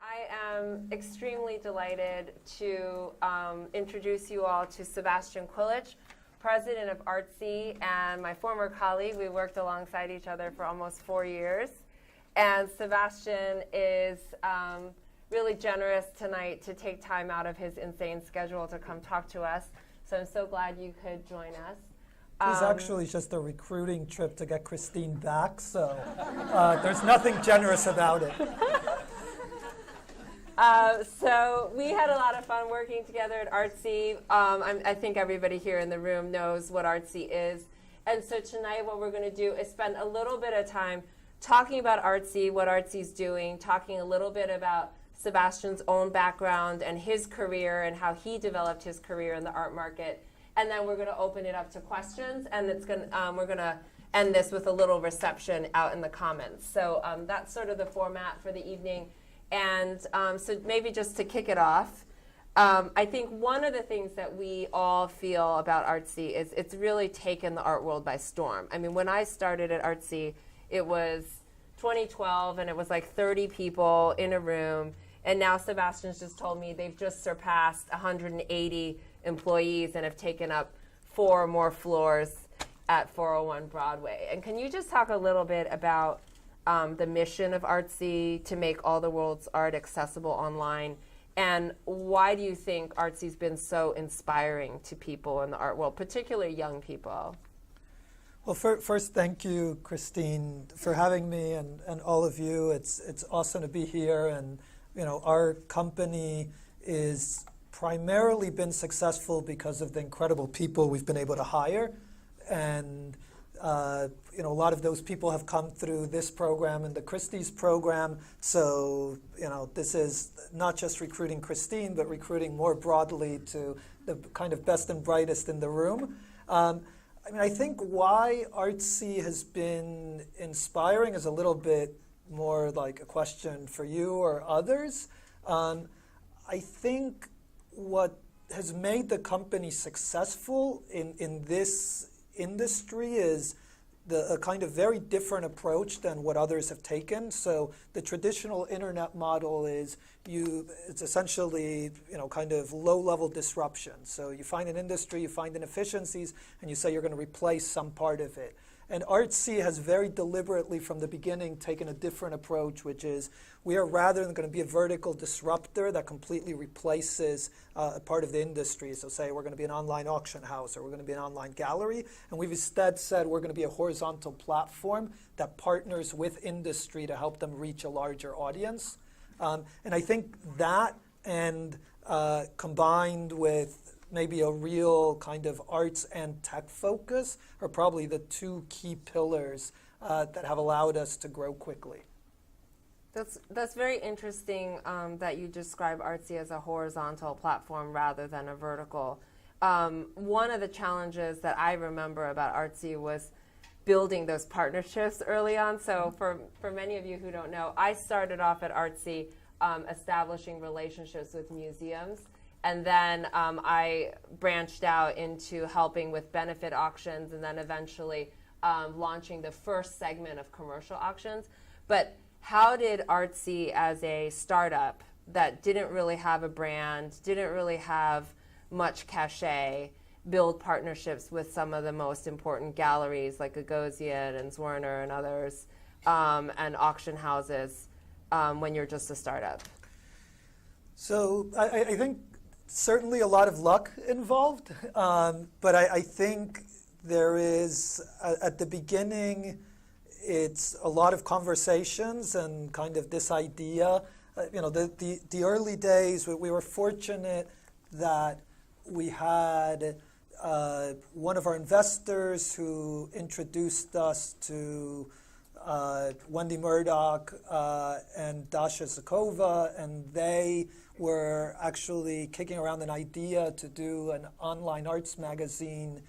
I am extremely delighted to introduce you all to Sebastian Cwilich, president of Artsy, and my former colleague. We worked alongside each other for almost 4 years. And Sebastian is really generous tonight to take time out of his insane schedule to come talk to us. So I'm so glad you could join us. It's actually just a recruiting trip to get Christine back, so there's nothing generous about it. So we had a lot of fun working together at Artsy. I think everybody here in the room knows what Artsy is. And so tonight what we're going to do is spend a little bit of time talking about Artsy, what Artsy's doing, talking a little bit about Sebastian's own background and his career and how he developed his career in the art market. And then we're going to open it up to questions, and we're going to end this with a little reception out in the comments. So that's sort of the format for the evening. And so maybe just to kick it off, I think one of the things that we all feel about Artsy is it's really taken the art world by storm. I mean, when I started at Artsy, it was 2012, and it was like 30 people in a room. And now Sebastian's just told me they've just surpassed 180 employees and have taken up 4 more floors at 401 Broadway. And can you just talk a little bit about the mission of Artsy to make all the world's art accessible online? And why do you think Artsy's been so inspiring to people in the art world, particularly young people? Well, first, thank you, Christine, for having me and all of you. It's awesome to be here. And our company is primarily been successful because of the incredible people we've been able to hire. And a lot of those people have come through this program and the Christie's program. So, this is not just recruiting Christine, but recruiting more broadly to the kind of best and brightest in the room. I think why Artsy has been inspiring is a little bit more like a question for you or others. I think what has made the company successful in this industry is a kind of very different approach than what others have taken. So the traditional internet model is it's essentially kind of low-level disruption. So you find an industry, you find inefficiencies, and you say you're going to replace some part of it. And Artsy has very deliberately from the beginning taken a different approach, which is we are rather than going to be a vertical disruptor that completely replaces a part of the industry. So say we're going to be an online auction house or we're going to be an online gallery. And we've instead said we're going to be a horizontal platform that partners with industry to help them reach a larger audience. And I think that and combined with maybe a real kind of arts and tech focus are probably the 2 key pillars that have allowed us to grow quickly. That's very interesting that you describe Artsy as a horizontal platform rather than a vertical. One of the challenges that I remember about Artsy was building those partnerships early on. So for many of you who don't know, I started off at Artsy establishing relationships with museums. And then I branched out into helping with benefit auctions and then eventually launching the first segment of commercial auctions. But how did Artsy as a startup that didn't really have a brand, didn't really have much cachet, build partnerships with some of the most important galleries like Gagosian and Zwirner and others and auction houses when you're just a startup? So I think certainly a lot of luck involved, but I think there is, at the beginning, it's a lot of conversations and kind of this idea. The early days, we were fortunate that we had one of our investors who introduced us to Wendy Murdoch and Dasha Zakova, and they were actually kicking around an idea to do an online arts magazine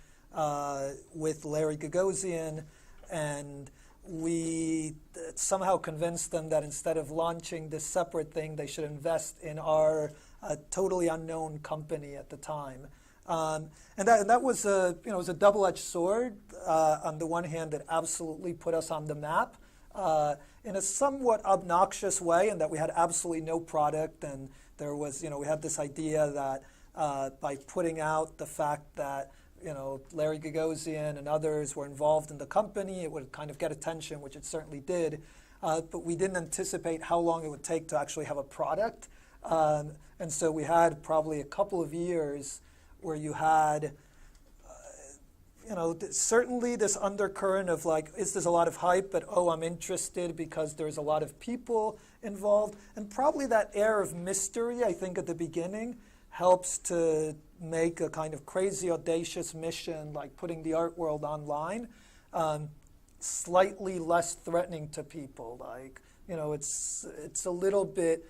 with Larry Gagosian, and we somehow convinced them that instead of launching this separate thing, they should invest in our totally unknown company at the time. And that was it was a double-edged sword. On the one hand, it absolutely put us on the map. in a somewhat obnoxious way, in that we had absolutely no product, and there was, we had this idea that by putting out the fact that Larry Gagosian and others were involved in the company, it would kind of get attention, which it certainly did. But we didn't anticipate how long it would take to actually have a product. And so we had probably a couple of years where you had, certainly this undercurrent of like, is this a lot of hype, but oh, I'm interested because there's a lot of people involved. And probably that air of mystery, I think, at the beginning helps to make a kind of crazy, audacious mission, like putting the art world online, slightly less threatening to people. Like, it's a little bit,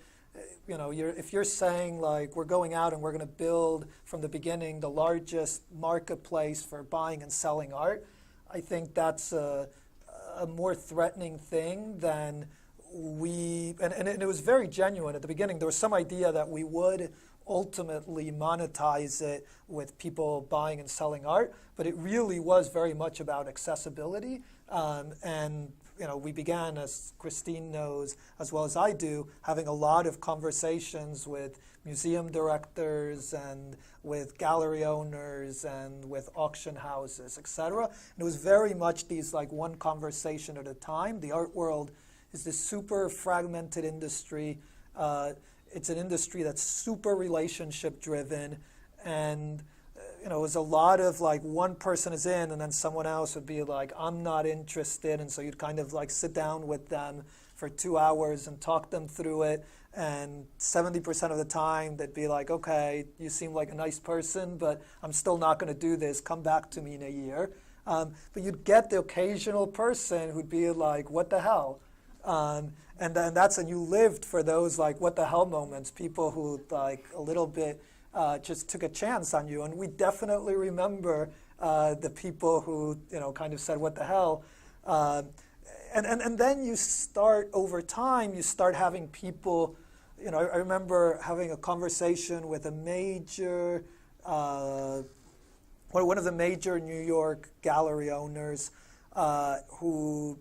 if you're saying like we're going out and we're going to build from the beginning the largest marketplace for buying and selling art, I think that's a more threatening thing than and it was very genuine at the beginning. There was some idea that we would ultimately monetize it with people buying and selling art, but it really was very much about accessibility. And we began, as Christine knows as well as I do, having a lot of conversations with museum directors and with gallery owners and with auction houses, etc. And it was very much these like one conversation at a time. The art world is this super fragmented industry. It's an industry that's super relationship driven, and it was a lot of like one person is in and then someone else would be like, I'm not interested, and so you'd kind of like sit down with them for 2 hours and talk them through it, and 70% of the time they'd be like, okay, you seem like a nice person, but I'm still not going to do this, come back to me in a year. But you'd get the occasional person who'd be like, what the hell? And you lived for those like what the hell moments, people who like a little bit just took a chance on you. And we definitely remember the people who kind of said what the hell. And then you start over time, you start having people, I remember having a conversation with a major, one of the major New York gallery owners, who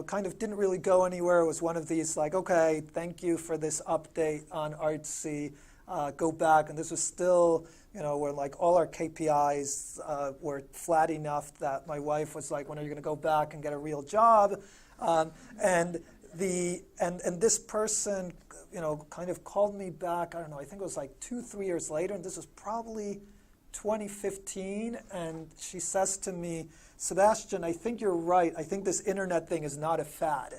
kind of didn't really go anywhere. It was one of these like, okay, thank you for this update on Artsy, go back. And this was still, where like all our KPIs were flat enough that my wife was like, when are you going to go back and get a real job? And this person, kind of called me back, I don't know, I think it was like 2-3 years later, and this was probably 2015, and she says to me, Sebastian, I think you're right. I think this internet thing is not a fad.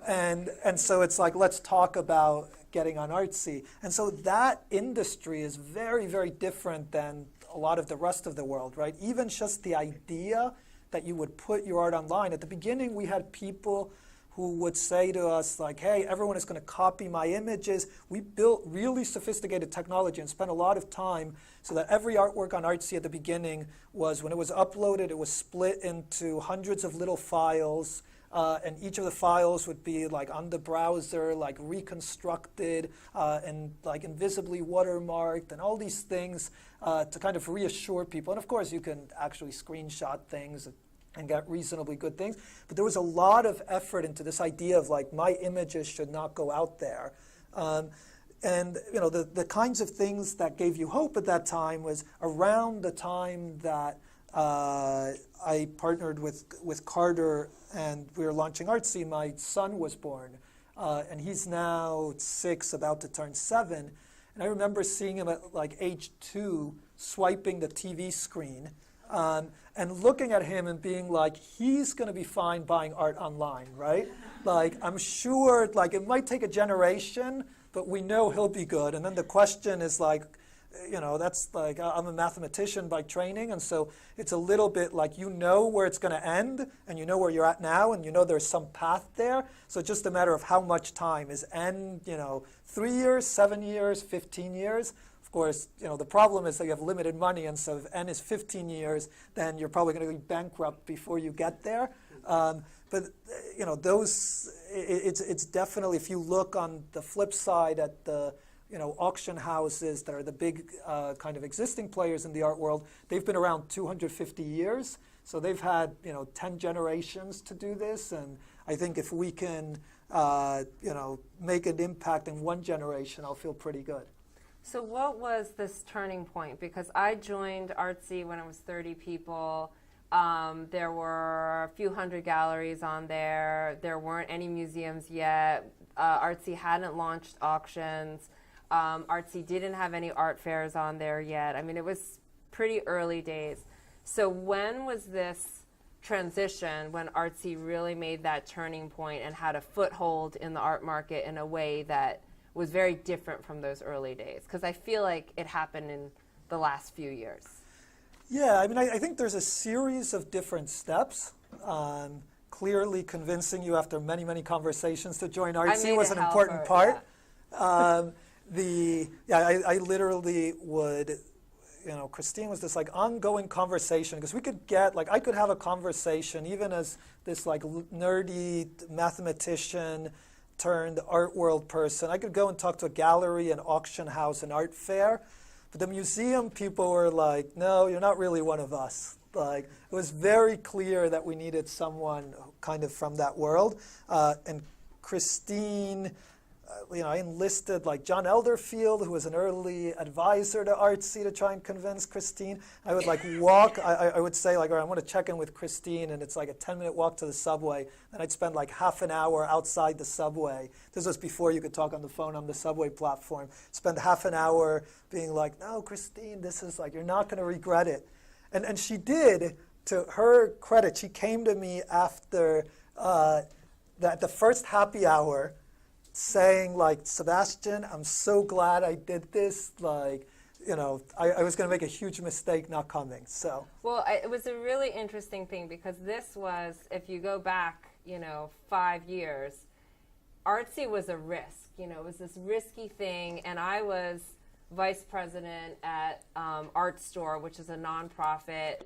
And so it's like, let's talk about getting on Artsy. And so that industry is very, very different than a lot of the rest of the world, right? Even just the idea that you would put your art online. At the beginning, we had people who would say to us like, hey, everyone is going to copy my images. We built really sophisticated technology and spent a lot of time so that every artwork on Artsy at the beginning was, when it was uploaded, it was split into hundreds of little files, and each of the files would be like on the browser, like reconstructed and like invisibly watermarked, and all these things to kind of reassure people. And of course, you can actually screenshot things and get reasonably good things. But there was a lot of effort into this idea of like, my images should not go out there. And the kinds of things that gave you hope at that time was around the time that I partnered with Carter and we were launching Artsy, my son was born. And he's now 6, about to turn 7. And I remember seeing him at like age 2, swiping the TV screen. And looking at him and being like, he's going to be fine buying art online, right? Like, I'm sure, like, it might take a generation, but we know he'll be good. And then the question is like, that's like, I'm a mathematician by training, and so it's a little bit like, where it's going to end, and where you're at now, and there's some path there. So it's just a matter of how much time is end, 3 years, 7 years, 15 years. Of course, the problem is that you have limited money, and so if N is 15 years, then you're probably going to be bankrupt before you get there. But it's definitely, if you look on the flip side at the auction houses that are the big kind of existing players in the art world, they've been around 250 years. So they've had 10 generations to do this, and I think if we can, make an impact in one generation, I'll feel pretty good. So what was this turning point? Because I joined Artsy when it was 30 people. There were a few hundred galleries on there. There weren't any museums yet. Artsy hadn't launched auctions. Artsy didn't have any art fairs on there yet. I mean, it was pretty early days. So when was this transition, when Artsy really made that turning point and had a foothold in the art market in a way that was very different from those early days? Because I feel like it happened in the last few years. Yeah, I mean, I think there's a series of different steps. Clearly convincing you after many, many conversations to join Artsy was an important part. Yeah. I literally would, Christine was this like ongoing conversation, because we could get, like, I could have a conversation even as this like nerdy mathematician turned art world person. I could go and talk to a gallery, an auction house, an art fair, but the museum people were like, no, you're not really one of us. Like, it was very clear that we needed someone kind of from that world. And Christine, I enlisted like John Elderfield, who was an early advisor to Artsy, to try and convince Christine. I would like walk, I would say like, all right, I want to check in with Christine, and it's like a 10-minute walk to the subway. And I'd spend like half an hour outside the subway. This was before you could talk on the phone on the subway platform. Spend half an hour being like, no, Christine, this is like, you're not going to regret it. And she did. To her credit, she came to me after the first happy hour, saying like, Sebastian, I'm so glad I did this. Like, I was going to make a huge mistake not coming. So. Well, it was a really interesting thing, because this was, if you go back, 5 years, Artsy was a risk. It was this risky thing, and I was vice president at Art Store, which is a nonprofit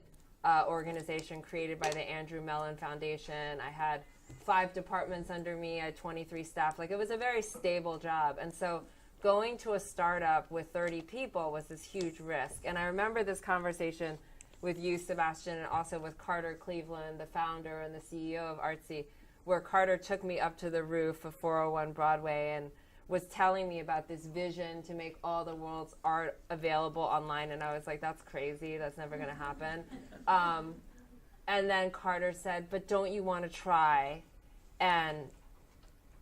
organization created by the Andrew Mellon Foundation. I had 5 departments under me. I had 23 staff. Like, it was a very stable job. And so going to a startup with 30 people was this huge risk. And I remember this conversation with you, Sebastian, and also with Carter Cleveland, the founder and the CEO of Artsy, where Carter took me up to the roof of 401 Broadway and was telling me about this vision to make all the world's art available online. And I was like, that's crazy. That's never going to happen. And then Carter said, but don't you want to try? And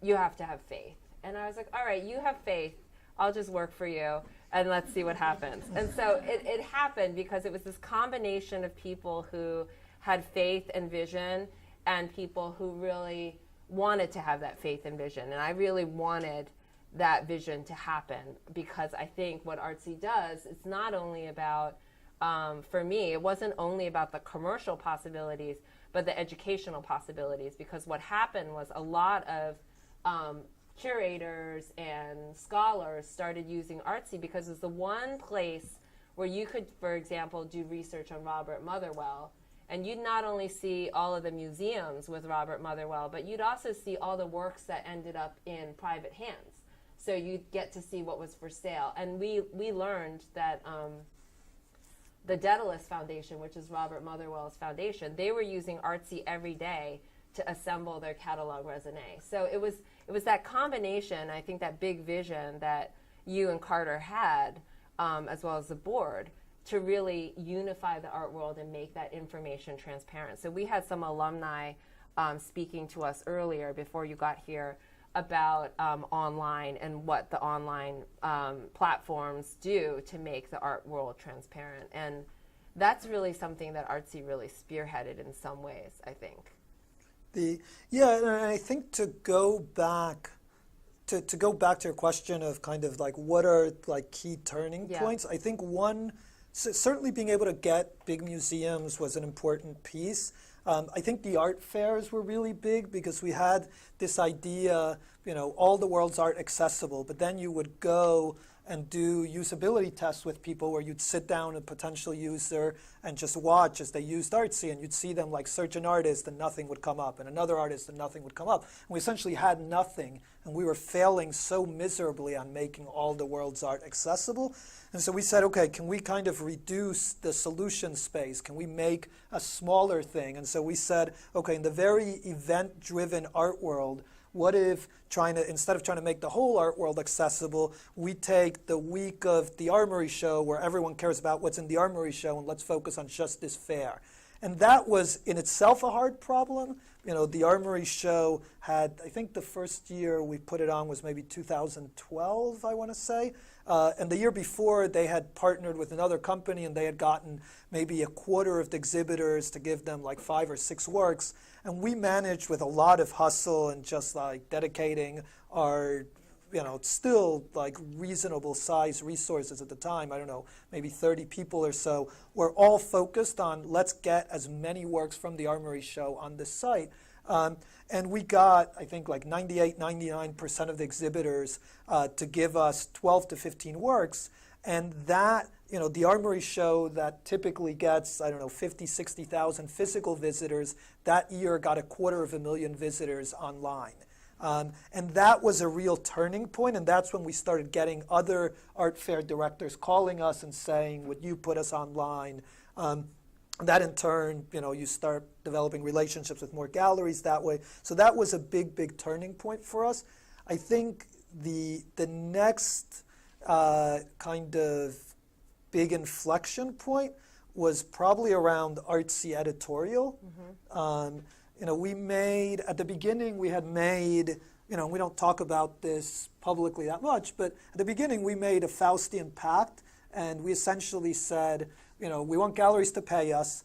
you have to have faith. And I was like, all right, you have faith. I'll just work for you, and let's see what happens. And so it happened because it was this combination of people who had faith and vision, and people who really wanted to have that faith and vision. And I really wanted that vision to happen, because I think what Artsy does, it's not only about, for me, it wasn't only about the commercial possibilities, but the educational possibilities. Because what happened was a lot of curators and scholars started using Artsy because it was the one place where you could, for example, do research on Robert Motherwell. And you'd not only see all of the museums with Robert Motherwell, but you'd also see all the works that ended up in private hands. So you'd get to see what was for sale. And we learned that the Daedalus Foundation, which is Robert Motherwell's foundation, they were using Artsy every day to assemble their catalog raisonné. So it was that combination, I think, that big vision that you and Carter had, as well as the board, to really unify the art world and make that information transparent. So we had some alumni speaking to us earlier before you got here about online and what the online platforms do to make the art world transparent. And that's really something that Artsy really spearheaded in some ways, I think. And I think to go back to your question of kind of like what are like key turning points, I think one, certainly being able to get big museums was an important piece. I think the art fairs were really big because we had this idea, all the world's art accessible, but then you would go and do usability tests with people where you'd sit down a potential user and just watch as they used Artsy, and you'd see them like search an artist and nothing would come up, and another artist and nothing would come up. And we essentially had nothing, and we were failing so miserably on making all the world's art accessible. And so we said, okay, can we kind of reduce the solution space? Can we make a smaller thing? And so we said, okay, in the very event-driven art world, what if instead of trying to make the whole art world accessible, we take the week of the Armory show where everyone cares about what's in the Armory show, and let's focus on just this fair. And that was in itself a hard problem. You know, the Armory show had, I think the first year we put it on was maybe 2012, I want to say. And the year before, they had partnered with another company, and they had gotten maybe a quarter of the exhibitors to give them like 5 or 6 works. And we managed with a lot of hustle and just like dedicating our, still like reasonable size resources at the time, I don't know, maybe 30 people or so, were all focused on let's get as many works from the Armory show on this site. And we got, I think, like 98, 99% of the exhibitors to give us 12 to 15 works. And that, the Armory show that typically gets, 50, 60,000 physical visitors, that year got 250,000 visitors online. And that was a real turning point, and that's when we started getting other art fair directors calling us and saying, would you put us online? That in turn, you start developing relationships with more galleries that way. So that was a big, big turning point for us. I think the next kind of big inflection point was probably around Artsy editorial. We made, at the beginning we had made, we don't talk about this publicly that much, but at the beginning we made a Faustian pact, and we essentially said, we want galleries to pay us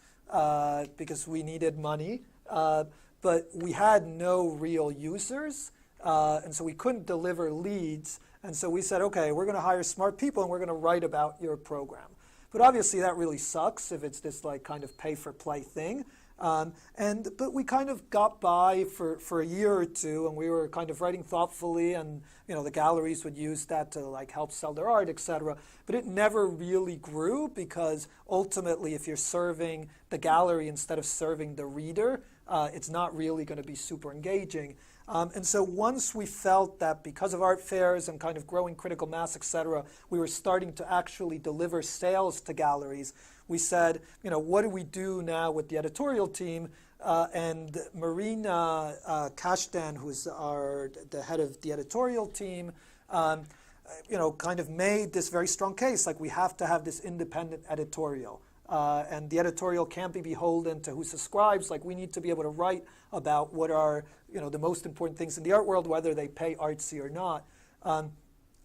because we needed money, but we had no real users, and so we couldn't deliver leads. And so we said, okay, we're going to hire smart people and we're going to write about your program. But obviously that really sucks if it's this like kind of pay-for-play thing. But we kind of got by for a year or two, and we were kind of writing thoughtfully, and the galleries would use that to like help sell their art, etc. But it never really grew because ultimately, if you're serving the gallery instead of serving the reader, it's not really going to be super engaging. And so once we felt that because of art fairs and kind of growing critical mass, etc., we were starting to actually deliver sales to galleries, we said, what do we do now with the editorial team? And Marina Kashtan, who's the head of the editorial team, kind of made this very strong case, like we have to have this independent editorial. And the editorial can't be beholden to who subscribes. Like we need to be able to write about what are the most important things in the art world, whether they pay Artsy or not. And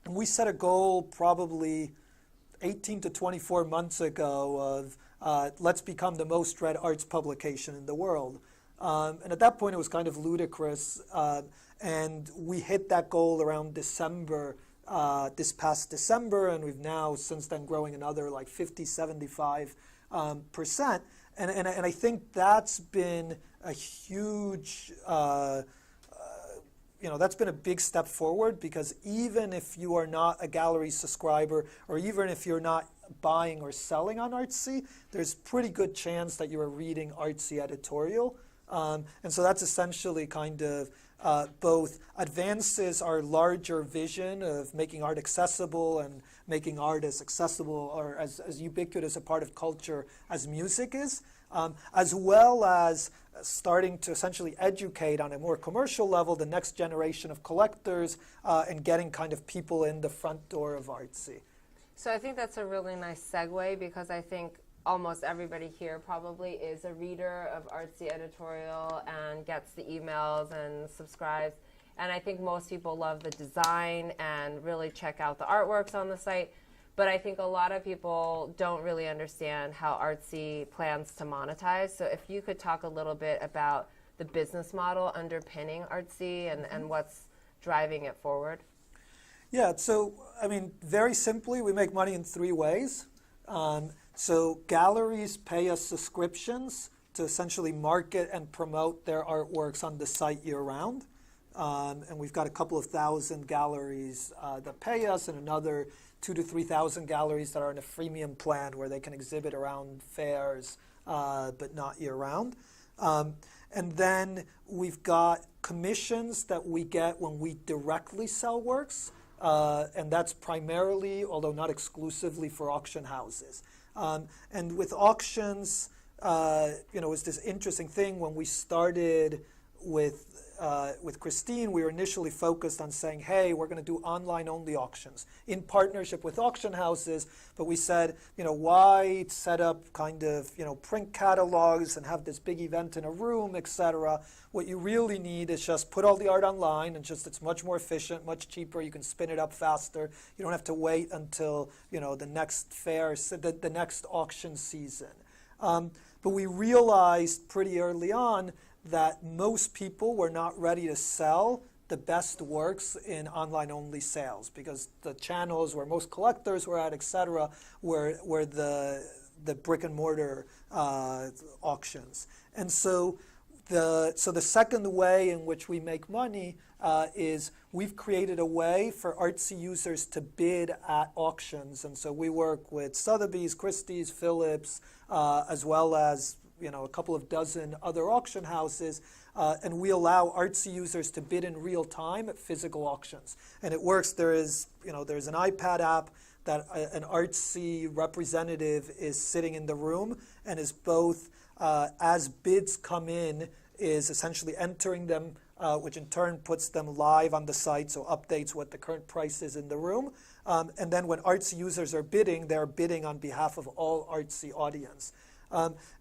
we set a goal probably 18 to 24 months ago of let's become the most read arts publication in the world. And at that point it was kind of ludicrous. And we hit that goal around December, this past December, and we've now since then growing another like 50, 75%. And I think that's been a huge, that's been a big step forward, because even if you are not a gallery subscriber, or even if you're not buying or selling on Artsy, there's pretty good chance that you are reading Artsy editorial. And so that's essentially kind of both advances our larger vision of making art accessible and making art as accessible or as ubiquitous a part of culture as music is, as well as starting to essentially educate on a more commercial level the next generation of collectors and getting kind of people in the front door of Artsy. So I think that's a really nice segue, because I think almost everybody here probably is a reader of Artsy editorial and gets the emails and subscribes. And I think most people love the design and really check out the artworks on the site. But I think a lot of people don't really understand how Artsy plans to monetize. So if you could talk a little bit about the business model underpinning Artsy and what's driving it forward. Yeah, so I mean, very simply, we make money in 3 ways. So galleries pay us subscriptions to essentially market and promote their artworks on the site year-round. and we've got a couple of thousand galleries that pay us, and another 2,000 to 3,000 galleries that are in a freemium plan where they can exhibit around fairs, but not year-round. And then we've got commissions that we get when we directly sell works, and that's primarily, although not exclusively, for auction houses. And with auctions, it's this interesting thing. When we started with Christine, we were initially focused on saying, hey, we're going to do online-only auctions in partnership with auction houses. But we said, why set up kind of, print catalogs and have this big event in a room, et cetera. What you really need is just put all the art online, and it's much more efficient, much cheaper. You can spin it up faster. You don't have to wait until, the next fair, the next auction season. But we realized pretty early on that most people were not ready to sell the best works in online-only sales, because the channels where most collectors were at, et cetera, were the brick-and-mortar auctions. And so the second way in which we make money is we've created a way for Artsy users to bid at auctions. And so we work with Sotheby's, Christie's, Phillips, as well as a couple of dozen other auction houses, and we allow Artsy users to bid in real time at physical auctions. And it works. There's an iPad app that an Artsy representative is sitting in the room and is both, as bids come in, is essentially entering them, which in turn puts them live on the site, so updates what the current price is in the room. And then when Artsy users are bidding, they're bidding on behalf of all Artsy audience.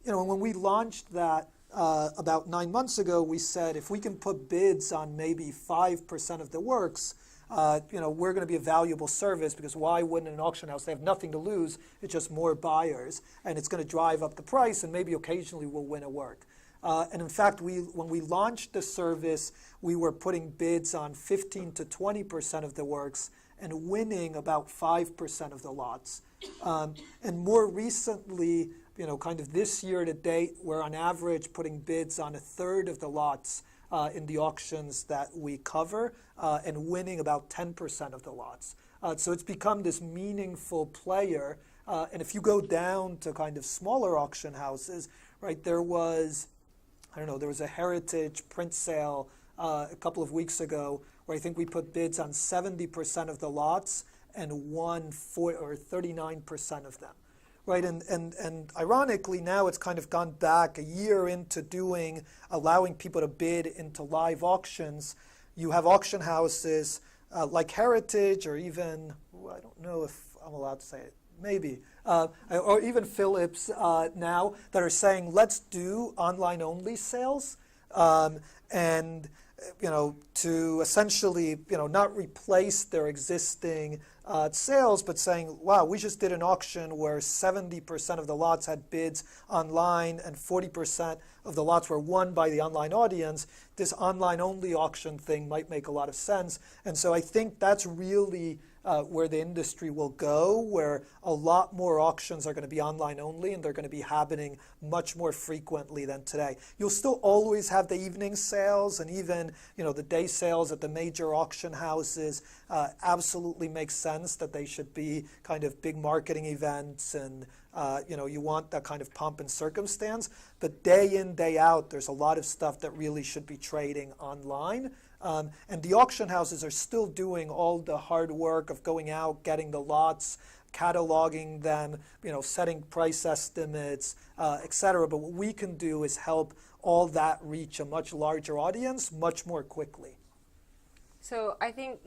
When we launched that about 9 months ago, we said if we can put bids on maybe 5% of the works, we're going to be a valuable service, because why wouldn't an auction house? They have nothing to lose. It's just more buyers, and it's going to drive up the price, and maybe occasionally we'll win a work. And in fact, when we launched the service, we were putting bids on 15 to 20% of the works and winning about 5% of the lots. And more recently, kind of this year to date, we're on average putting bids on a third of the lots in the auctions that we cover, and winning about 10% of the lots. So it's become this meaningful player. And if you go down to kind of smaller auction houses, right, there was a Heritage print sale a couple of weeks ago where I think we put bids on 70% of the lots and won 39% of them. Right, and ironically, now it's kind of gone back a year into allowing people to bid into live auctions. You have auction houses like Heritage, or even, I don't know if I'm allowed to say it, maybe, or even Phillips now, that are saying, let's do online-only sales, and to essentially, not replace their existing sales, but saying, wow, we just did an auction where 70% of the lots had bids online and 40% of the lots were won by the online audience. This online-only auction thing might make a lot of sense. And so I think that's really where the industry will go, where a lot more auctions are going to be online only, and they're going to be happening much more frequently than today. You'll still always have the evening sales, and even the day sales at the major auction houses. Absolutely makes sense that they should be kind of big marketing events, and you want that kind of pomp and circumstance. But day in, day out, there's a lot of stuff that really should be trading online. And the auction houses are still doing all the hard work of going out, getting the lots, cataloging them, setting price estimates, et cetera. But what we can do is help all that reach a much larger audience much more quickly. So I think,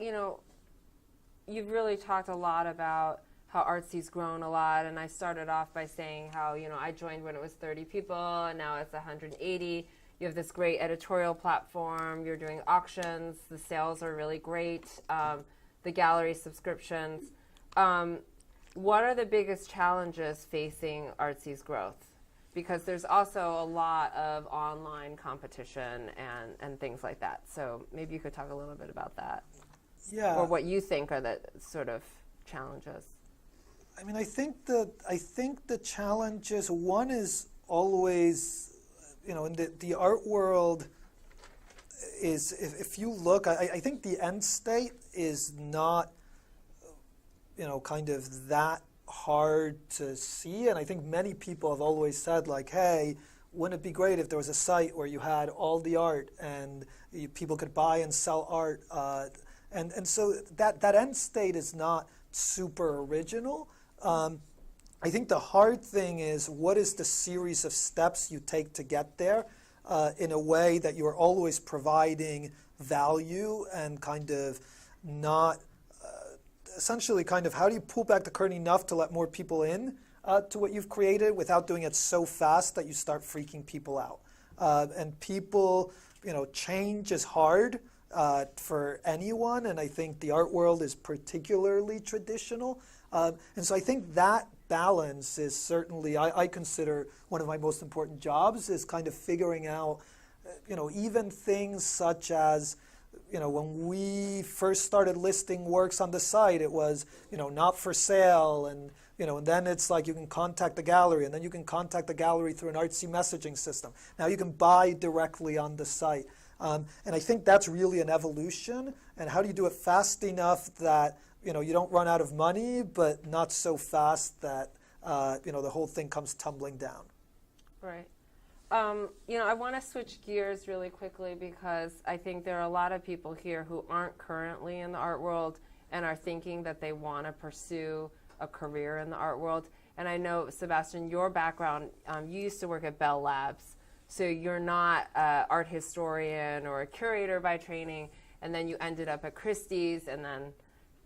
you've really talked a lot about how Artsy's grown a lot, and I started off by saying how, I joined when it was 30 people, and now it's 180. You have this great editorial platform. You're doing auctions. The sales are really great. The gallery subscriptions. What are the biggest challenges facing Artsy's growth? Because there's also a lot of online competition and things like that. So maybe you could talk a little bit about that. Yeah. Or what you think are the sort of challenges. I mean, I think the challenges, one is always, in the art world, is if you look, I think the end state is not, kind of that hard to see. And I think many people have always said, like, hey, wouldn't it be great if there was a site where you had all the art and people could buy and sell art? And so that end state is not super original. I think the hard thing is, what is the series of steps you take to get there in a way that you're always providing value and kind of not, essentially kind of how do you pull back the curtain enough to let more people in to what you've created without doing it so fast that you start freaking people out. And people, change is hard for anyone, and I think the art world is particularly traditional. And so I think that balance is certainly, I consider one of my most important jobs, is kind of figuring out, even things such as, when we first started listing works on the site, it was, not for sale, and and then it's like you can contact the gallery, and then you can contact the gallery through an Artsy messaging system. Now you can buy directly on the site. And I think that's really an evolution. And how do you do it fast enough that you don't run out of money, but not so fast that the whole thing comes tumbling down? Right. I want to switch gears really quickly because I think there are a lot of people here who aren't currently in the art world and are thinking that they want to pursue a career in the art world. And I know, Sebastian, your background, you used to work at Bell Labs, so you're not an art historian or a curator by training, and then you ended up at Christie's, and then,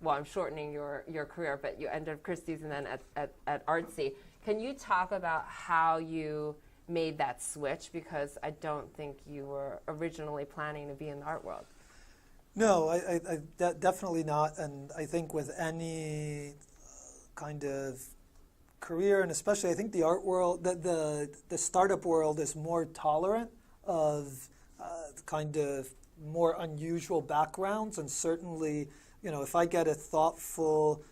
well, I'm shortening your career, but you ended up at Christie's and then at Artsy. Can you talk about how you made that switch? Because I don't think you were originally planning to be in the art world. No, I definitely not. And I think with any kind of career, and especially I think the art world, the startup world is more tolerant of kind of more unusual backgrounds. And certainly, if I get a thoughtful,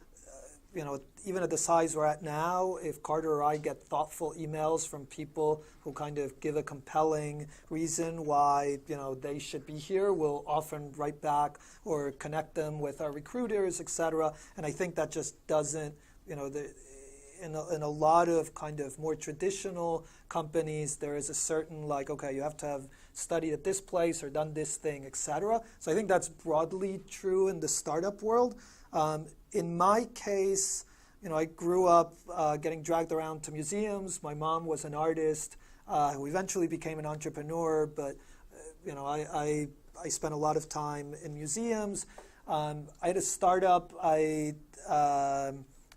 even at the size we're at now, if Carter or I get thoughtful emails from people who kind of give a compelling reason why, they should be here, we'll often write back or connect them with our recruiters, et cetera. And I think that just doesn't, in a lot of kind of more traditional companies, there is a certain okay, you have to have studied at this place or done this thing, et cetera. So I think that's broadly true in the startup world. In my case, I grew up getting dragged around to museums. My mom was an artist who eventually became an entrepreneur, but I spent a lot of time in museums. I had a startup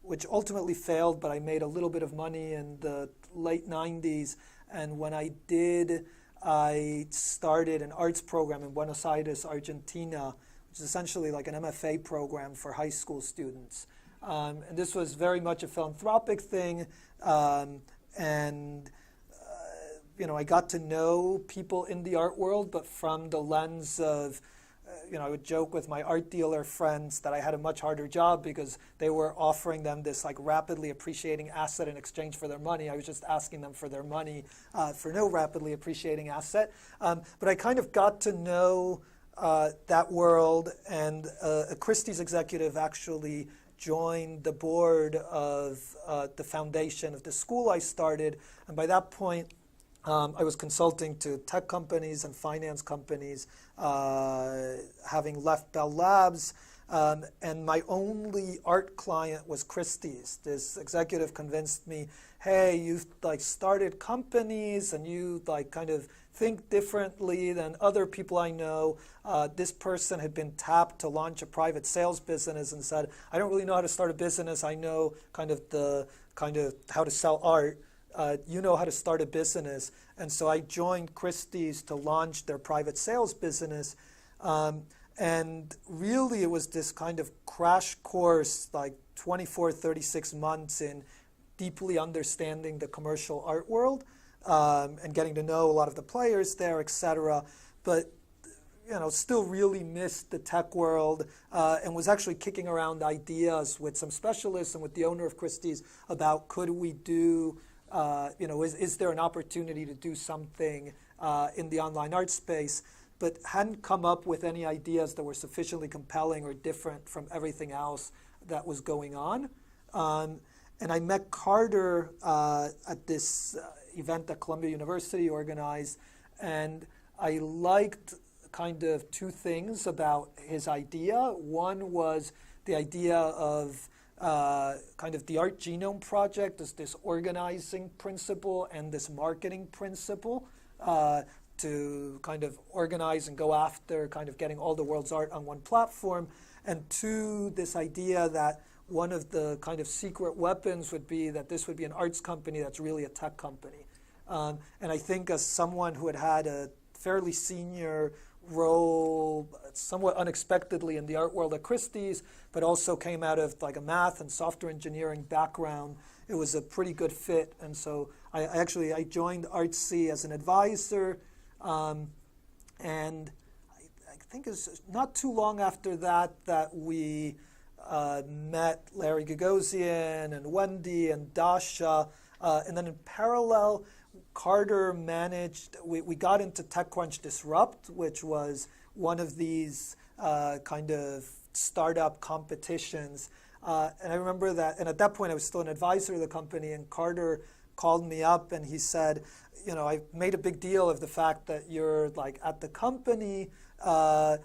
which ultimately failed, but I made a little bit of money in the late 90s. And when I did, I started an arts program in Buenos Aires, Argentina, which is essentially like an MFA program for high school students. And this was very much a philanthropic thing. I got to know people in the art world, but from the lens of, I would joke with my art dealer friends that I had a much harder job because they were offering them this rapidly appreciating asset in exchange for their money. I was just asking them for their money for no rapidly appreciating asset. But I kind of got to know that world, and a Christie's executive actually joined the board of the foundation of the school I started. And by that point, I was consulting to tech companies and finance companies, having left Bell Labs, and my only art client was Christie's. This executive convinced me, hey, you've started companies and you kind of think differently than other people I know. This person had been tapped to launch a private sales business and said, I don't really know how to start a business. I know kind of how to sell art. You know how to start a business. And so I joined Christie's to launch their private sales business. And really it was this kind of crash course, 24, 36 months in deeply understanding the commercial art world and getting to know a lot of the players there, et cetera. But still really missed the tech world and was actually kicking around ideas with some specialists and with the owner of Christie's about could we do is there an opportunity to do something in the online art space? but hadn't come up with any ideas that were sufficiently compelling or different from everything else that was going on. And I met Carter at this event that Columbia University organized, and I liked kind of two things about his idea. One was the idea of kind of the Art Genome Project as this organizing principle and this marketing principle to kind of organize and go after kind of getting all the world's art on one platform. And two, this idea that one of the kind of secret weapons would be that this would be an arts company that's really a tech company. And I think as someone who had a fairly senior role, somewhat unexpectedly in the art world at Christie's, but also came out of like a math and software engineering background, it was a pretty good fit. And so I joined Artsy as an advisor, and I think it's not too long after that we met Larry Gagosian and Wendy and Dasha, and then in parallel, Carter managed, we got into TechCrunch Disrupt, which was one of these kind of startup competitions. And I remember that, and at that point I was still an advisor of the company, and Carter called me up and he said, you know, I made a big deal of the fact that you're like at the company to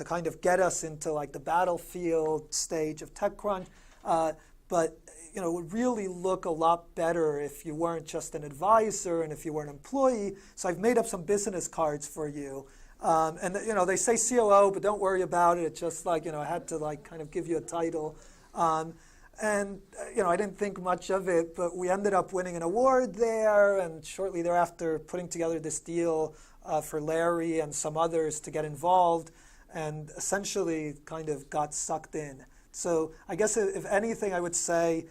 kind of get us into like the battlefield stage of TechCrunch. But you know, it would really look a lot better if you weren't just an advisor and if you were an employee. So I've made up some business cards for you. And you know, they say COO, but don't worry about it. It's just like, you know, I had to like kind of give you a title. And you know, I didn't think much of it, but we ended up winning an award there, and shortly thereafter putting together this deal for Larry and some others to get involved, and essentially kind of got sucked in. So I guess if anything, I would say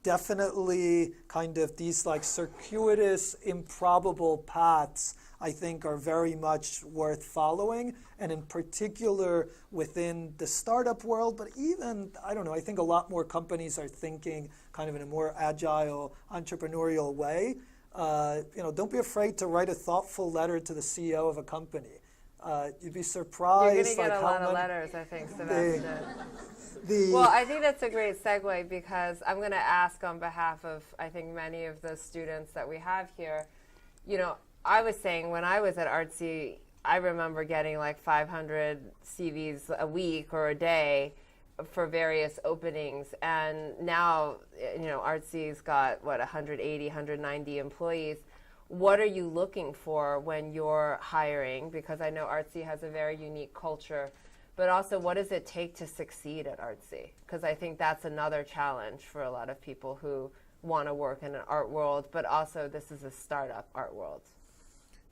definitely kind of these like circuitous, improbable paths, I think, are very much worth following, and in particular within the startup world, but even, I don't know, I think a lot more companies are thinking kind of in a more agile, entrepreneurial way. You know, don't be afraid to write a thoughtful letter to the CEO of a company. You'd be surprised. You're going to get a lot of letters, I think, Sebastian. Well, I think that's a great segue, because I'm going to ask on behalf of, I think, many of the students that we have here. You know, I was saying when I was at Artsy, I remember getting like 500 CVs a week or a day for various openings. And now, you know, Artsy's got, 180, 190 employees. What are you looking for when you're hiring? Because I know Artsy has a very unique culture. But also, what does it take to succeed at Artsy? Because I think that's another challenge for a lot of people who want to work in an art world, but also this is a startup art world.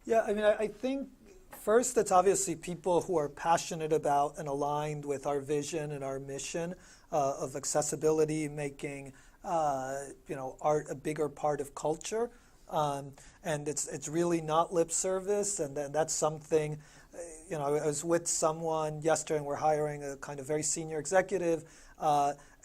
Yeah, I mean, I think first it's obviously people who are passionate about and aligned with our vision and our mission of accessibility, making you know, art a bigger part of culture. And it's really not lip service, and that's something. You know, I was with someone yesterday, and we're hiring a kind of very senior executive,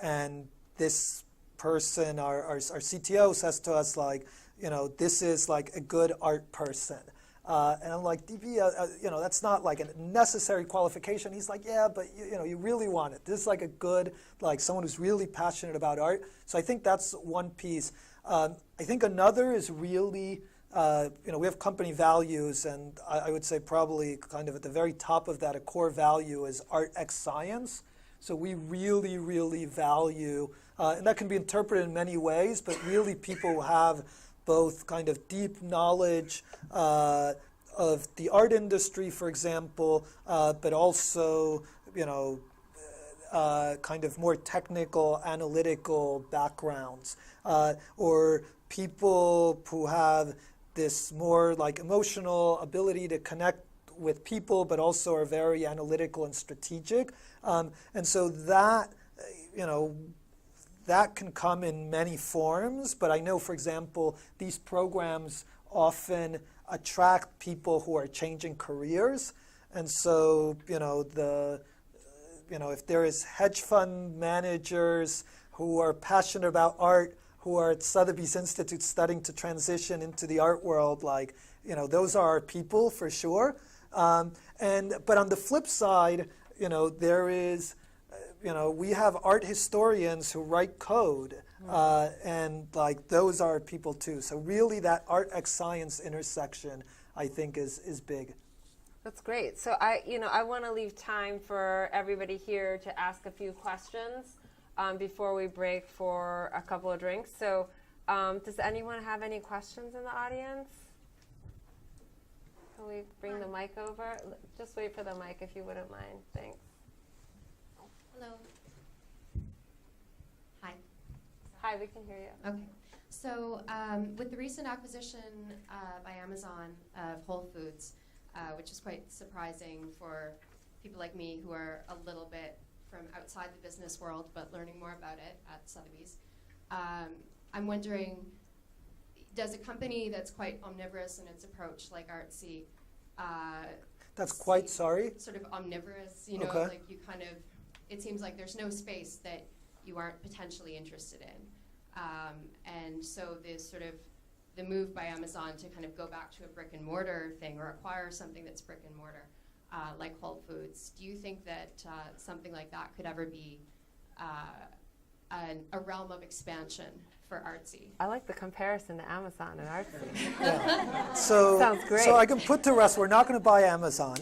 and this person, our CTO, says to us, like, you know, this is like a good art person. And I'm like, DB, you know, that's not like a necessary qualification. He's like, yeah, but you know, you really want it. This is like a good, like someone who's really passionate about art. So I think that's one piece. I think another is really, you know, we have company values, and I would say probably kind of at the very top of that, a core value is art x science. So we really, really value, and that can be interpreted in many ways, but really people who have both kind of deep knowledge of the art industry, for example, but also, you know, kind of more technical, analytical backgrounds, or people who have this more like emotional ability to connect with people, but also are very analytical and strategic. And so that, you know, that can come in many forms, but I know, for example, these programs often attract people who are changing careers. And so, you know, if there is hedge fund managers who are passionate about art, who are at Sotheby's Institute studying to transition into the art world, like those are our people for sure. But on the flip side, there is, we have art historians who write code, and like those are people too. So really, that art x science intersection, I think, is big. That's great. So I want to leave time for everybody here to ask a few questions before we break for a couple of drinks. So does anyone have any questions in the audience? Can we bring the mic over? Just wait for the mic if you wouldn't mind. Thanks. Hello. Hi. Hi, we can hear you. Okay. So with the recent acquisition by Amazon of Whole Foods, which is quite surprising for people like me who are a little bit from outside the business world but learning more about it at Sotheby's, I'm wondering, does a company that's quite omnivorous in its approach, like Artsy, that's quite sorry? Sort of omnivorous, Okay. like you kind of, it seems like there's no space that you aren't potentially interested in. And so this sort of, the move by Amazon to kind of go back to a brick and mortar thing or acquire something that's brick and mortar, like Whole Foods, do you think that something like that could ever be a realm of expansion for Artsy? I like the comparison to Amazon and Artsy. Yeah. So, sounds great. So I can put to rest, we're not going to buy Amazon.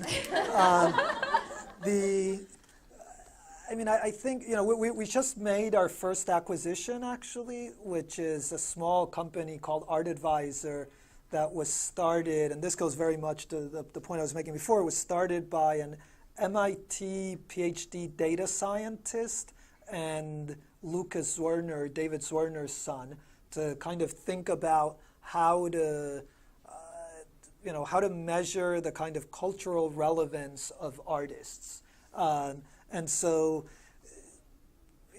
I think, we just made our first acquisition, actually, which is a small company called Art Advisor that was started, and this goes very much to the point I was making before, it was started by an MIT PhD data scientist and Lucas Werner, David Zwerner's son, to kind of think about how to measure the kind of cultural relevance of artists. And so,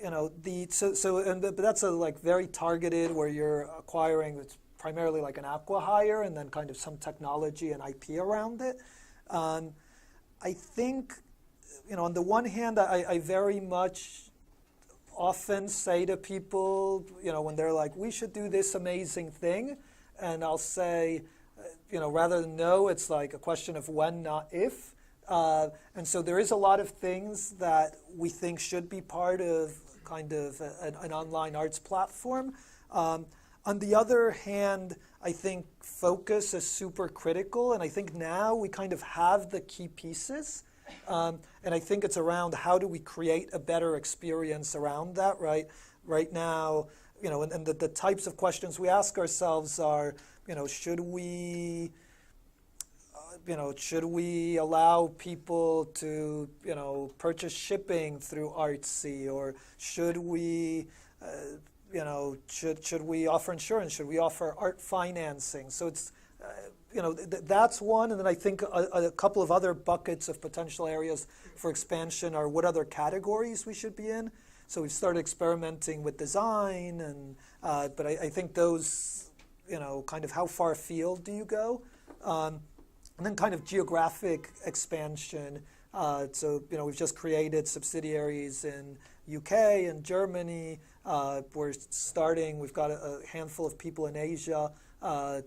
but that's a very targeted, where you're acquiring, it's primarily like an acqui-hire and then kind of some technology and IP around it. I think, on the one hand, I very much often say to people, when they're like, we should do this amazing thing, and I'll say, rather than no, it's like a question of when, not if. And so there is a lot of things that we think should be part of kind of an online arts platform. On the other hand, I think focus is super critical, and I think now we kind of have the key pieces. And I think it's around how do we create a better experience around that, right? Right now, and the types of questions we ask ourselves are, should we allow people to, purchase shipping through Artsy, or should we, should we offer insurance? Should we offer art financing? So it's, that's one, and then I think a couple of other buckets of potential areas for expansion are what other categories we should be in. So we've started experimenting with design, and but I think those, kind of how far afield do you go? And then kind of geographic expansion. So, we've just created subsidiaries in UK and Germany. We're starting, we've got a handful of people in Asia.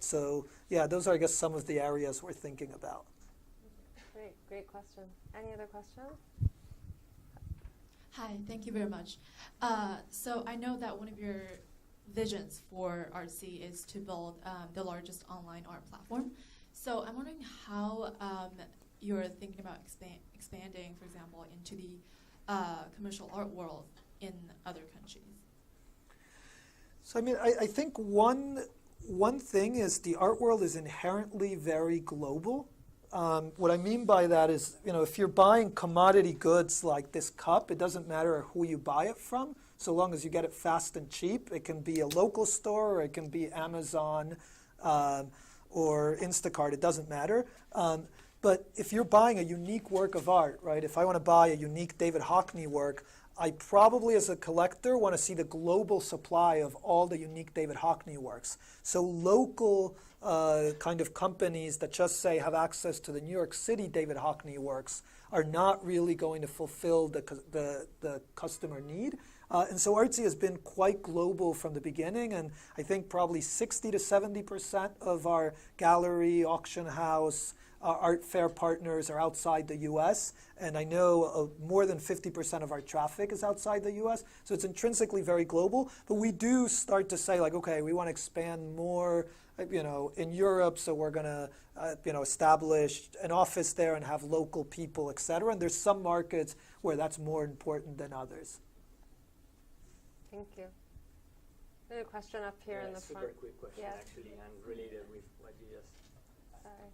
So, yeah, those are, I guess, some of the areas we're thinking about. Great question. Any other questions? Hi, thank you very much. So I know that one of your visions for Artsy is to build the largest online art platform. So I'm wondering how you're thinking about expanding, for example, into the commercial art world in other countries. So I think one thing is the art world is inherently very global. What I mean by that is, if you're buying commodity goods like this cup, it doesn't matter who you buy it from, so long as you get it fast and cheap. It can be a local store, or it can be Amazon, or Instacart, it doesn't matter. But if you're buying a unique work of art, right, if I want to buy a unique David Hockney work, I probably, as a collector, want to see the global supply of all the unique David Hockney works. So local kind of companies that just say have access to the New York City David Hockney works are not really going to fulfill the customer need. And so Artsy has been quite global from the beginning, and I think probably 60 to 70% of our gallery, auction house, art fair partners are outside the US, and I know more than 50% of our traffic is outside the US, so it's intrinsically very global, but we do start to say, like, okay, we want to expand more, in Europe, so we're going to, establish an office there and have local people, et cetera, and there's some markets where that's more important than others. Thank you. There's a question up here in the front. Super quick question, Yes. actually, and related with what you just. Sorry.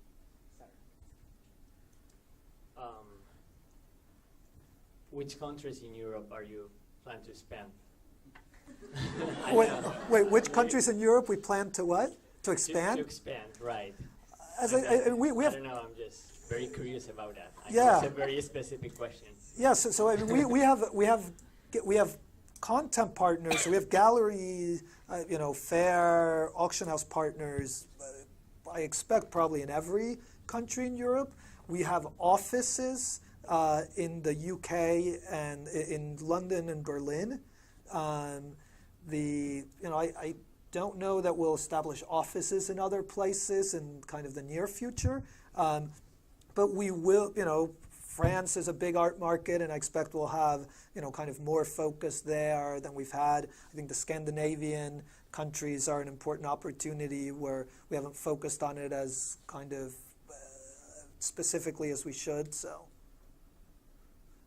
Which countries in Europe are you plan to expand? Wait, which countries in Europe we plan to what? To expand? To expand, right. As we have. I don't know, I'm just very curious about that. Yeah. It's a very specific question. Yes, so I mean, we have content partners. So we have gallery, fair, auction house partners. I expect probably in every country in Europe. We have offices in the UK and in London and Berlin. I don't know that we'll establish offices in other places in kind of the near future, but we will. France is a big art market, and I expect we'll have kind of more focus there than we've had. I think the Scandinavian countries are an important opportunity where we haven't focused on it as kind of specifically as we should. So,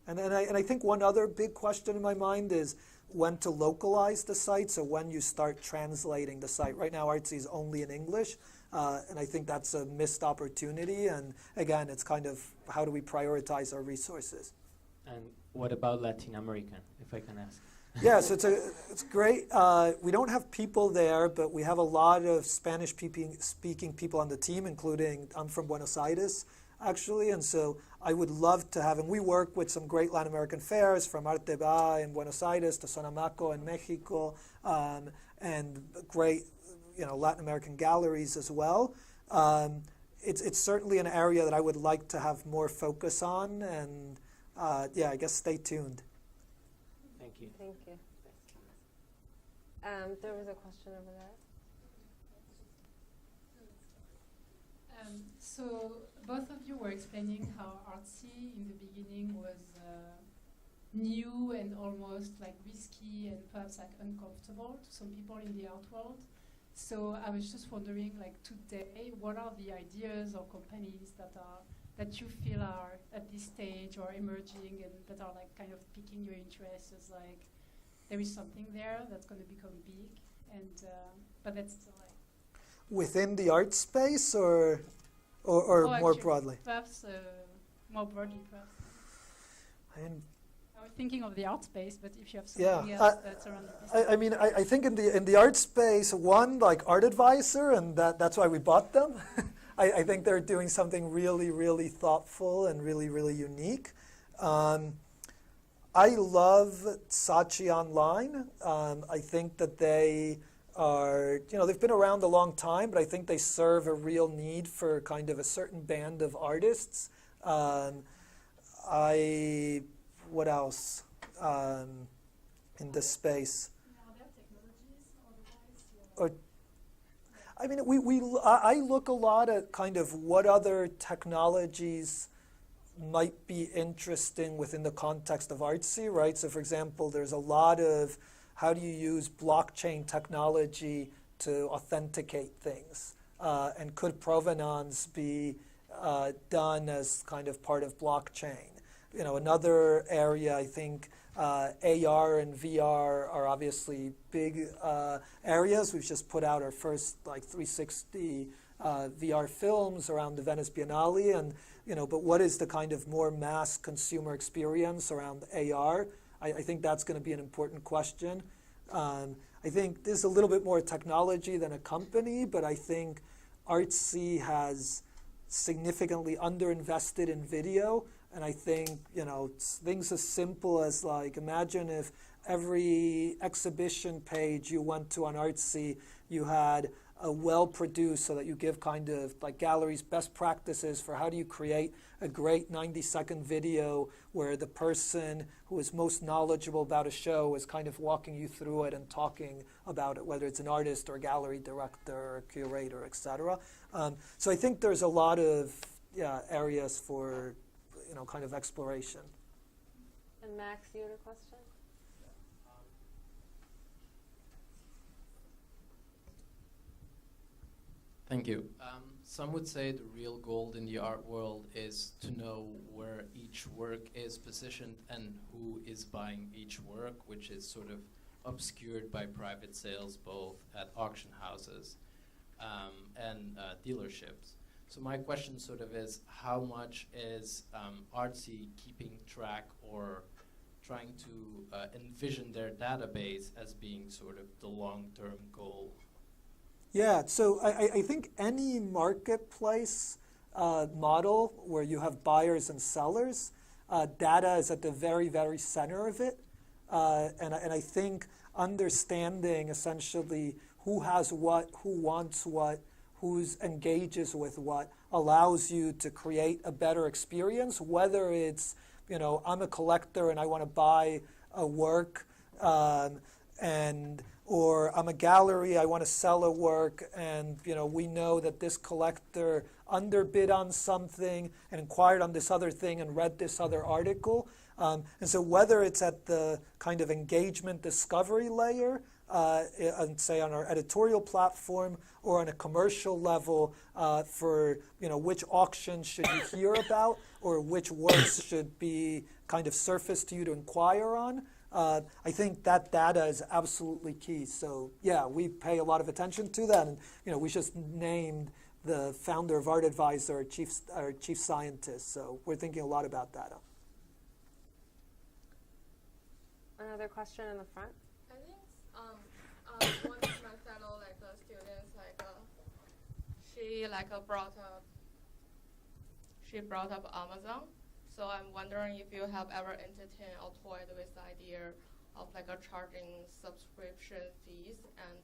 and I think one other big question in my mind is when to localize the site. So when you start translating the site. Right now, Artsy is only in English. And I think that's a missed opportunity. And again, it's kind of how do we prioritize our resources? And what about Latin American, if I can ask? Yes, it's great. We don't have people there, but we have a lot of Spanish-speaking people on the team, including I'm from Buenos Aires, actually. And so I would love to have, and we work with some great Latin American fairs from Artsy in Buenos Aires to Sonamaco in Mexico, and great Latin American galleries as well. It's certainly an area that I would like to have more focus on, and I guess stay tuned. Thank you. Thank you. There was a question over there. So both of you were explaining how Artsy in the beginning was new and almost like risky and perhaps like uncomfortable to some people in the art world. So I was just wondering, like today, what are the ideas or companies that you feel are at this stage or emerging and that are like kind of piquing your interest as like there is something there that's going to become big and but that's still like Within the art space or more actually, broadly? Perhaps more broadly, perhaps. I was thinking of the art space, but if you have something else that's around the I think in the art space, one, like Art Advisor, and that's why we bought them. I think they're doing something really, really thoughtful and really, really unique. I love Saatchi Online. I think that they are, they've been around a long time, but I think they serve a real need for kind of a certain band of artists. What else in this space? I look a lot at kind of what other technologies might be interesting within the context of Artsy, right? So for example, there's a lot of how do you use blockchain technology to authenticate things? And could provenance be done as kind of part of blockchain? Another area, I think AR and VR are obviously big areas. We've just put out our first 360 VR films around the Venice Biennale, and but what is the kind of more mass consumer experience around AR? I think that's going to be an important question. I think this is a little bit more technology than a company, but I think Artsy has significantly underinvested in video. And I think, things as simple as imagine if every exhibition page you went to on Artsy, you had well produced, so that you give kind of like galleries best practices for how do you create a great 90-second video where the person who is most knowledgeable about a show is kind of walking you through it and talking about it, whether it's an artist or a gallery director or curator, etc. So I think there's a lot of areas for kind of exploration. And Max, you had a question? Thank you. Some would say the real gold in the art world is to know where each work is positioned and who is buying each work, which is sort of obscured by private sales, both at auction houses and dealerships. So my question sort of is, how much is Artsy keeping track or trying to envision their database as being sort of the long-term goal? Yeah, so I think any marketplace model where you have buyers and sellers, data is at the very, very center of it. And I think understanding essentially who has what, who wants what, who engages with what, allows you to create a better experience, whether it's, I'm a collector and I want to buy a work, or I'm a gallery, I want to sell a work, and we know that this collector underbid on something and inquired on this other thing and read this other article. And so whether it's at the kind of engagement discovery layer, and say on our editorial platform, or on a commercial level for which auctions should you hear about, or which works should be kind of surfaced to you to inquire on, I think that data is absolutely key. So yeah, we pay a lot of attention to that, and we just named the founder of Art Advisor our chief scientist. So we're thinking a lot about data. Another question in the front. I think one of my fellow students she brought up Amazon. So I'm wondering if you have ever entertained or toyed with the idea of charging subscription fees,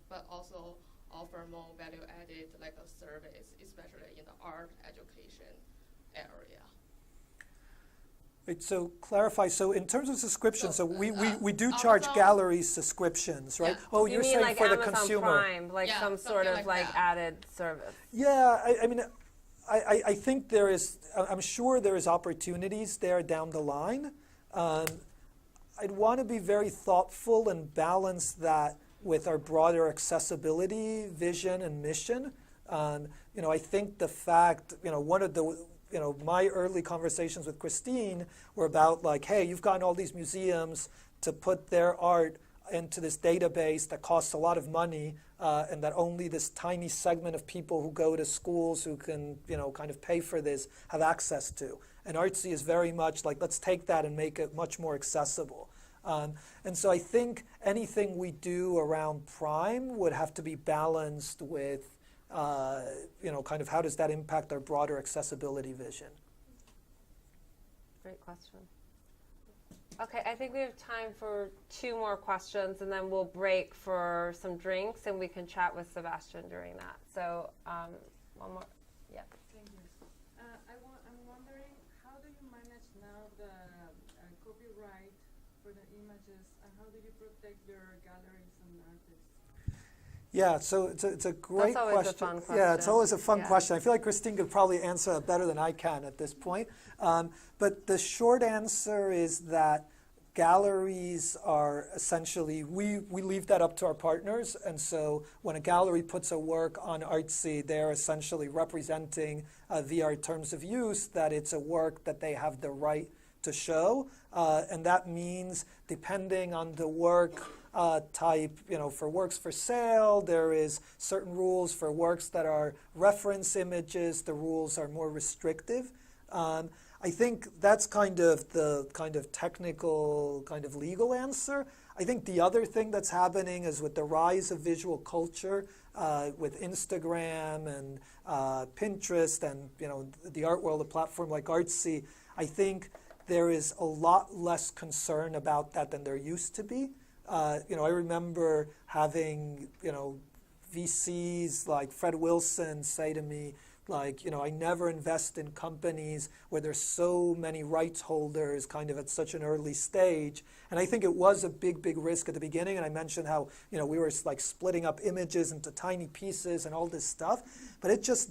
but also offer more value-added a service, especially in the art education area. Right, so clarify. So in terms of subscriptions, so we do charge galleries subscriptions, right? Yeah. Oh, You you're mean saying like for the Amazon consumer. Prime, Yeah, some sort of something like that. added service? Yeah, I mean, I think there is. I'm sure there is opportunities there down the line. I'd want to be very thoughtful and balance that with our broader accessibility vision and mission. I think the fact, one of the my early conversations with Christine were about hey, you've gotten all these museums to put their art into this database that costs a lot of money, and that only this tiny segment of people who go to schools who can, kind of pay for this have access to. And Artsy is very much let's take that and make it much more accessible. And so I think anything we do around Prime would have to be balanced with kind of how does that impact our broader accessibility vision? Great question. Okay, I think we have time for 2 more questions, and then we'll break for some drinks, and we can chat with Sebastian during that. So one more. Yeah. Thank you. I'm wondering, how do you manage now the copyright for the images, and how do you protect your galleries and artists? Yeah, so it's a great That's always question. a fun question. Yeah, it's always a fun Yeah. question. I feel like Christine could probably answer it better than I can at this point. But the short answer is that galleries are essentially, we leave that up to our partners. And so when a gallery puts a work on Artsy, they're essentially representing via our terms of use that it's a work that they have the right to show. And that means depending on the work type, for works for sale, there is certain rules. For works that are reference images, the rules are more restrictive. I think that's kind of the technical, legal answer. I think the other thing that's happening is with the rise of visual culture, with Instagram and Pinterest and the art world, a platform like Artsy, I think there is a lot less concern about that than there used to be. I remember having VCs like Fred Wilson say to me, like, I never invest in companies where there's so many rights holders kind of at such an early stage. And I think it was a big, big risk at the beginning. And I mentioned how, we were like splitting up images into tiny pieces and all this stuff. But it just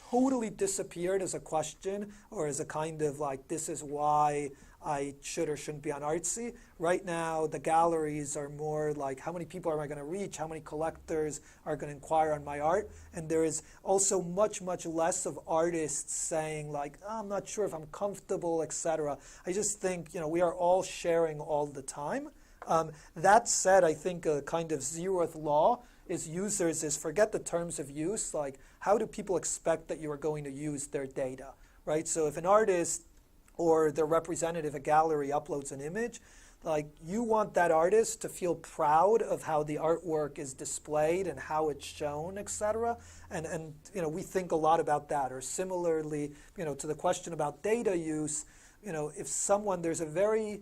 totally disappeared as a question or as a kind of like, this is why I should or shouldn't be on Artsy. Right now, the galleries are more like, how many people am I going to reach? How many collectors are going to inquire on my art? And there is also much, much less of artists saying like, oh, I'm not sure if I'm comfortable, etc. I just think, we are all sharing all the time. That said, I think a kind of zeroth law is forget the terms of use, like how do people expect that you are going to use their data, right? So if an artist or their representative, a gallery, uploads an image, like you want that artist to feel proud of how the artwork is displayed and how it's shown, etc. And we think a lot about that. Or similarly, to the question about data use, if there's a very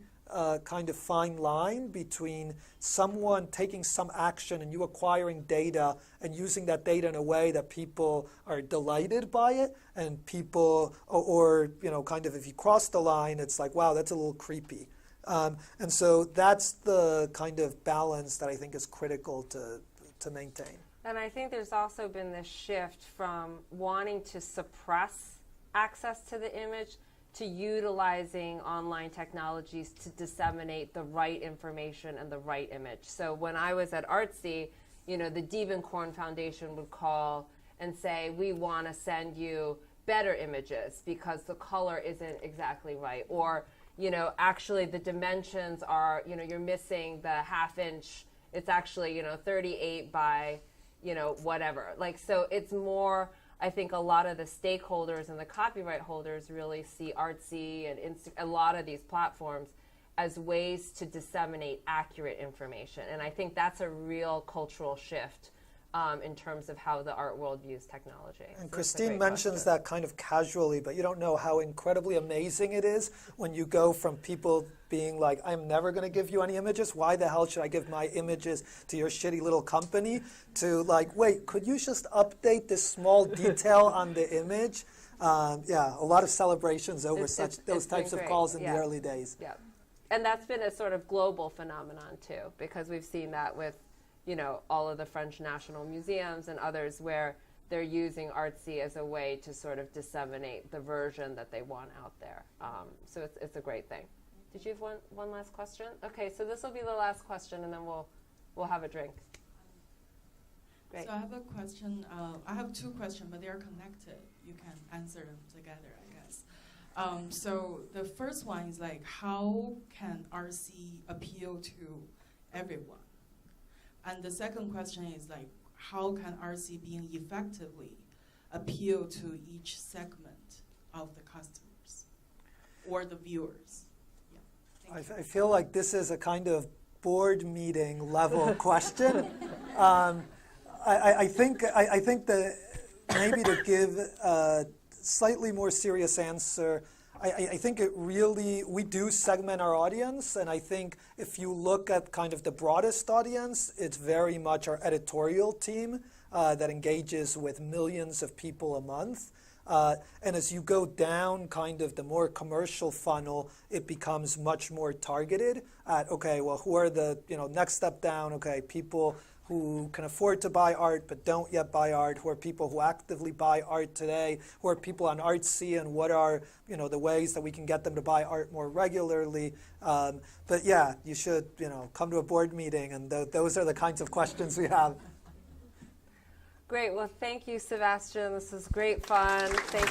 kind of fine line between someone taking some action and you acquiring data and using that data in a way that people are delighted by it, and people, or kind of if you cross the line, it's like, wow, that's a little creepy. And so that's the kind of balance that I think is critical to maintain. And I think there's also been this shift from wanting to suppress access to the image to utilizing online technologies to disseminate the right information and the right image. So when I was at Artsy, the Diebenkorn Foundation would call and say, we want to send you better images because the color isn't exactly right. Or, actually the dimensions are, you're missing the ½ inch. It's actually, 38 by, whatever. Like, so it's more, I think a lot of the stakeholders and the copyright holders really see Artsy and a lot of these platforms as ways to disseminate accurate information. And I think that's a real cultural shift in terms of how the art world views technology. And so Christine mentions that kind of casually, but you don't know how incredibly amazing it is when you go from people being like, I'm never going to give you any images. Why the hell should I give my images to your shitty little company? To like, wait, could you just update this small detail on the image? A lot of celebrations over those types of calls in the early days. Yeah, and that's been a sort of global phenomenon too, because we've seen that with all of the French national museums and others where they're using Artsy as a way to sort of disseminate the version that they want out there. So it's a great thing. Did you have one last question? Okay, so this will be the last question, and then we'll have a drink. Great. So I have a question. I have two questions, but they are connected. You can answer them together, I guess. So the first one is like, how can Artsy appeal to everyone? And the second question is like, how can Artsy being effectively appeal to each segment of the customers or the viewers? Yeah. I feel like this is a kind of board meeting level question. I think that maybe to give a slightly more serious answer, I think we do segment our audience, and I think if you look at kind of the broadest audience, it's very much our editorial team that engages with millions of people a month. And as you go down kind of the more commercial funnel, it becomes much more targeted at, okay, well, who are the, next step down, okay, people who can afford to buy art but don't yet buy art, who are people who actively buy art today, who are people on Artsy, and what are the ways that we can get them to buy art more regularly. But yeah, you should come to a board meeting, and those are the kinds of questions we have. Great. Well, thank you, Sebastian. This was great fun. Thank